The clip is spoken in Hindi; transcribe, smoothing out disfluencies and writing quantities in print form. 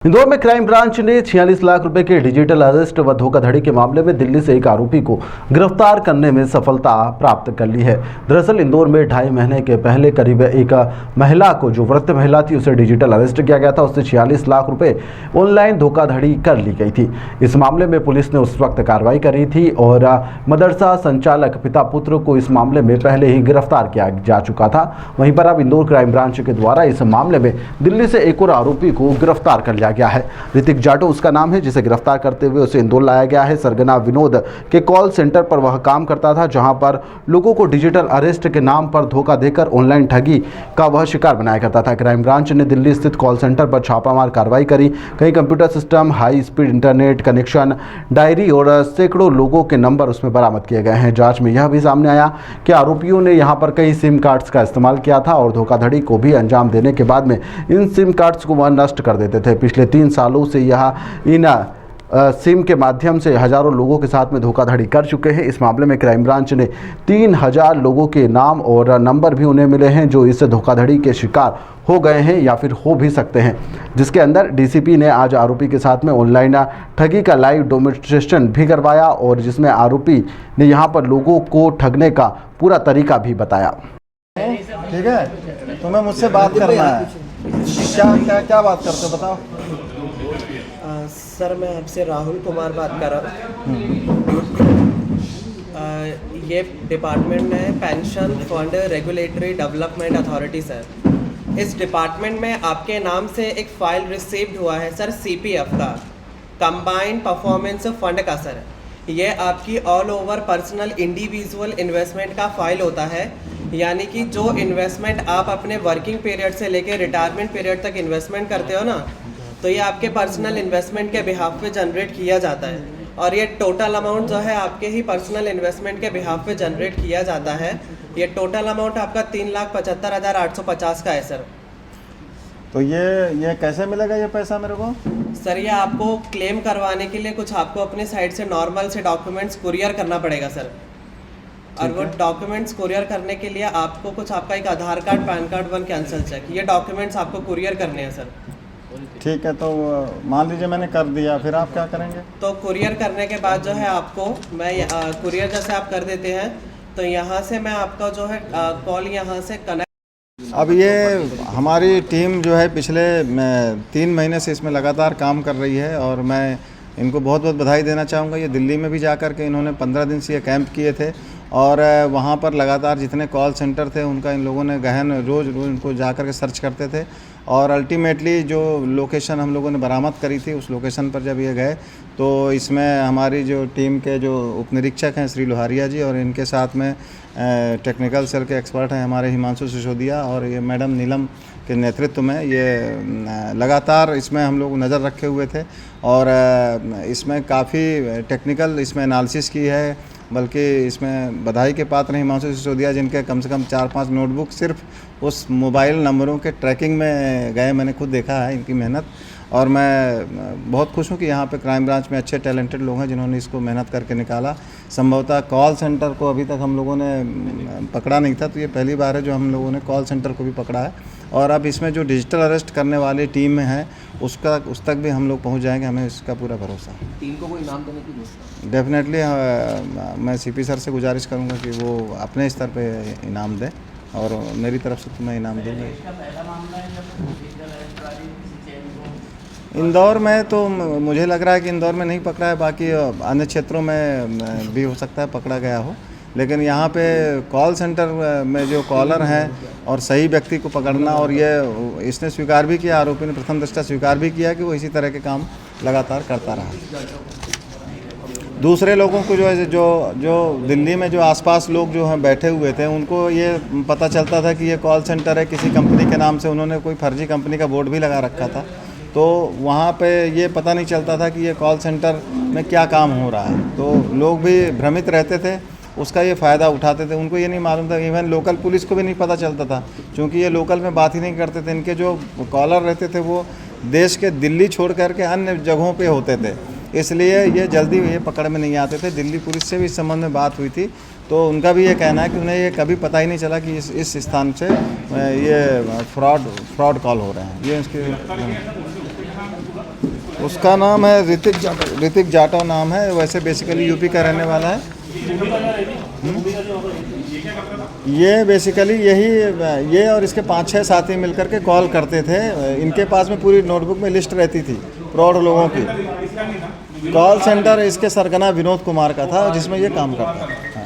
इंदौर में क्राइम ब्रांच ने 46 लाख रुपए के डिजिटल अरेस्ट व धोखाधड़ी के मामले में दिल्ली से एक आरोपी को गिरफ्तार करने में सफलता प्राप्त कर ली है। दरअसल इंदौर में 2.5 महीने के पहले करीब एक महिला को, जो वृद्ध महिला थी, उसे डिजिटल अरेस्ट किया गया था। उससे 46 लाख रुपए ऑनलाइन धोखाधड़ी कर ली गई थी। इस मामले में पुलिस ने उस वक्त कार्रवाई करी थी और मदरसा संचालक पिता पुत्र को इस मामले में पहले ही गिरफ्तार किया जा चुका था। वहीं पर अब इंदौर क्राइम ब्रांच के द्वारा इस मामले में दिल्ली से एक और आरोपी को गिरफ्तार कर लिया गया है। ऋतिक जाटो उसका नाम है, जिसे गिरफ्तार करते हुए उसे इंदौर लाया गया है। सरगना विनोद के कॉल सेंटर पर वह काम करता था, जहां पर लोगों को डिजिटल अरेस्ट के नाम पर धोखा देकर ऑनलाइन ठगी का वह शिकार बनाया करता था। क्राइम ब्रांच ने दिल्ली स्थित कॉल सेंटर पर छापामार कार्रवाई करी। कई computer system, high speed internet connection, diary और सैकड़ों लोगों के नंबर उसमें बरामद किए गए हैं। जांच में यह भी सामने आया कि आरोपियों ने यहां पर कई सिम कार्ड्स का इस्तेमाल किया था और धोखाधड़ी को भी अंजाम देने के बाद में इन सिम कार्ड्स को वह नष्ट कर देते थे। पिछले 3 सालों से यह इन सिम के माध्यम से हजारों लोगों के साथ में धोखाधड़ी कर चुके हैं। इस मामले में क्राइम ब्रांच ने 3000 लोगों के नाम और नंबर भी उन्हें मिले हैं, जो इस धोखाधड़ी के शिकार हो गए हैं या फिर हो भी सकते हैं, जिसके अंदर डीसीपी ने आज आरोपी के साथ में ऑनलाइन ठगी का लाइव डेमोन्स्ट्रेशन भी करवाया और जिसमें आरोपी ने यहां पर लोगों को ठगने का पूरा तरीका भी बताया। ठीक है, तुम्हें मुझसे बात करना है। क्या क्या क्या बात करते हो, बताओ। सर, मैं आपसे राहुल कुमार बात कर रहा हूँ। ये डिपार्टमेंट है pension fund regulatory development authority sir. इस डिपार्टमेंट में आपके नाम से एक फ़ाइल रिसीव्ड हुआ है सर, सीपीएफ का, कंबाइंड परफॉर्मेंस फंड का सर। ये आपकी all over personal individual investment का फाइल होता है, यानी कि जो इन्वेस्टमेंट आप अपने वर्किंग पीरियड से लेकर रिटायरमेंट पीरियड तक इन्वेस्टमेंट करते हो ना, तो ये आपके पर्सनल इन्वेस्टमेंट के बिहाफ पे जनरेट किया जाता है। और ये टोटल अमाउंट जो है आपके ही पर्सनल इन्वेस्टमेंट के बिहाफ पे जनरेट किया जाता है। ये टोटल अमाउंट आपका 3,75,850 का है सर। तो ये कैसे मिलेगा ये पैसा मेरे को? सर, ये आपको क्लेम करवाने के लिए कुछ आपको अपने साइड से नॉर्मल से डॉक्यूमेंट्स कुरियर करना पड़ेगा सर। और वो डॉक्यूमेंट्स कुरियर करने के लिए आपको कुछ आपका एक Aadhaar card, PAN card, 1 cancel cheque, ये डॉक्यूमेंट्स आपको कुरियर करने हैं सर। ठीक है, तो मान लीजिए मैंने कर दिया, फिर आप क्या करेंगे? तो कुरियर करने के बाद जो है आपको मैं कुरियर जैसे आप कर देते हैं तो यहाँ से मैं आपका जो है कॉल यहाँ से कनेक्ट। अब ये हमारी टीम जो है पिछले 3 महीने से इसमें लगातार काम कर रही है और मैं इनको बहुत बहुत बधाई देना चाहूँगा। ये दिल्ली में भी जा कर के इन्होंने 15 दिन से ये कैंप किए थे और वहाँ पर लगातार जितने कॉल सेंटर थे उनका इन लोगों ने गहन रोज़ उनको जा कर के सर्च करते थे और अल्टीमेटली जो लोकेशन हम लोगों ने बरामद करी थी उस लोकेशन पर जब ये गए तो इसमें हमारी जो टीम के जो उपनिरीक्षक हैं श्री लोहारिया जी और इनके साथ में टेक्निकल सेल के एक्सपर्ट हैं हमारे हिमांशु सिसोदिया और ये मैडम नीलम के नेतृत्व में ये लगातार इसमें हम लोग नज़र रखे हुए थे और इसमें काफ़ी टेक्निकल इसमें एनालिसिस की है। बल्कि इसमें बधाई के पात्र हैं हिमांशु सिसोदिया, जिनके कम से कम 4-5 नोटबुक सिर्फ उस मोबाइल नंबरों के ट्रैकिंग में गए। मैंने खुद देखा है इनकी मेहनत और मैं बहुत खुश हूँ कि यहाँ पे क्राइम ब्रांच में अच्छे टैलेंटेड लोग हैं जिन्होंने इसको मेहनत करके निकाला। संभवतः कॉल सेंटर को अभी तक हम लोगों ने पकड़ा नहीं था, तो ये पहली बार है जो हम लोगों ने कॉल सेंटर को भी पकड़ा है और अब इसमें जो डिजिटल अरेस्ट करने वाली टीम है उस तक भी हम लोग पहुँच जाएंगे, हमें इसका पूरा भरोसा है। टीम को कोई इनाम देने की डेफिनेटली मैं सीपी सर से गुजारिश करूँगा कि वो अपने स्तर पे इनाम दें और मेरी तरफ से तो मैं इनाम दूँगा। इंदौर में तो मुझे लग रहा है कि इंदौर में नहीं पकड़ा है, बाकी अन्य क्षेत्रों में भी हो सकता है पकड़ा गया हो, लेकिन यहाँ पे कॉल सेंटर में जो कॉलर हैं और सही व्यक्ति को पकड़ना, और ये इसने स्वीकार भी किया, आरोपी ने प्रथम दृष्टया स्वीकार भी किया कि वो इसी तरह के काम लगातार करता रहा। दूसरे लोगों को जो है जो दिल्ली में जो आसपास लोग जो हैं बैठे हुए थे उनको ये पता चलता था कि ये कॉल सेंटर है किसी कंपनी के नाम से, उन्होंने कोई फर्जी कंपनी का बोर्ड भी लगा रखा था, तो वहाँ पे ये पता नहीं चलता था कि ये कॉल सेंटर में क्या काम हो रहा है, तो लोग भी भ्रमित रहते थे, उसका ये फ़ायदा उठाते थे। उनको ये नहीं मालूम था, इवन लोकल पुलिस को भी नहीं पता चलता था क्योंकि ये लोकल में बात ही नहीं करते थे। इनके जो कॉलर रहते थे वो देश के दिल्ली छोड़ करके अन्य जगहों पे होते थे, इसलिए ये जल्दी ये पकड़ में नहीं आते थे। दिल्ली पुलिस से भी इस संबंध में बात हुई थी तो उनका भी ये कहना है कि उन्हें ये कभी पता ही नहीं चला कि इस स्थान से ये फ्रॉड कॉल हो रहे हैं। ये इसके उसका नाम है ऋतिक जाटव नाम है, वैसे बेसिकली यूपी का रहने वाला है। ये बेसिकली ये और इसके 5-6 साथी मिलकर के कॉल करते थे। इनके पास में पूरी नोटबुक में लिस्ट रहती थी प्रौढ़ लोगों की। कॉल सेंटर इसके सरगना विनोद कुमार का था जिसमें ये काम करता था।